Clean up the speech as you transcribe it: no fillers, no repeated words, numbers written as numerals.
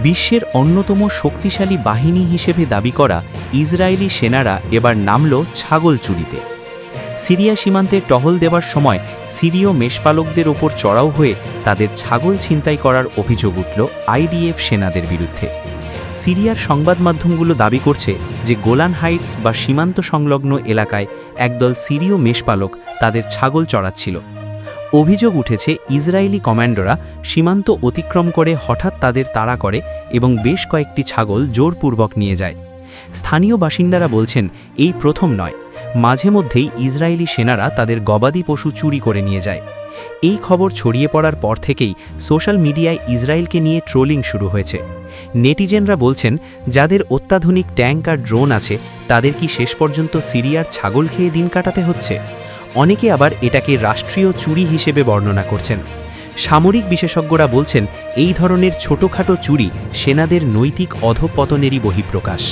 বিশ্বের অন্যতম শক্তিশালী বাহিনী হিসেবে দাবি করা ইসরায়েলি সেনারা এবার নামল ছাগল চুরিতে। সিরিয়া সীমান্তে টহল দেওয়ার সময় সিরীয় মেষপালকদের ওপর চড়াও হয়ে তাদের ছাগল ছিনতাই করার অভিযোগ উঠল আইডিএফ সেনাদের বিরুদ্ধে। সিরিয়ার সংবাদ মাধ্যমগুলো দাবি করছে যে গোলান হাইটস বা সীমান্ত সংলগ্ন এলাকায় একদল সিরীয় মেষপালক তাদের ছাগল চড়াচ্ছিল। অভিযোগ উঠেছে ইসরায়েলি কমান্ডোরা সীমান্ত অতিক্রম করে হঠাৎ তাদের তাড়া করে এবং বেশ কয়েকটি ছাগল জোরপূর্বক নিয়ে যায়। স্থানীয় বাসিন্দারা বলছেন এই প্রথম নয়, মাঝে মধ্যেই ইসরায়েলি সেনারা তাদের গবাদি পশু চুরি করে নিয়ে যায়। এই খবর ছড়িয়ে পড়ার পর থেকেই সোশ্যাল মিডিয়ায় ইসরায়েলকে নিয়ে ট্রোলিং শুরু হয়েছে। নেটিজেনরা বলছেন, যাদের অত্যাধুনিক ট্যাঙ্ক আর ড্রোন আছে তাদের কি শেষ পর্যন্ত সিরিয়ার ছাগল খেয়ে দিন কাটাতে হচ্ছে? অনেকে আবার এটাকে রাষ্ট্রীয় চুরি হিসেবে বর্ণনা করছেন। সামরিক বিশেষজ্ঞরা বলছেন এই ধরনের ছোটখাটো চুরি সেনাদের নৈতিক অধঃপতনেরই বহিঃপ্রকাশ।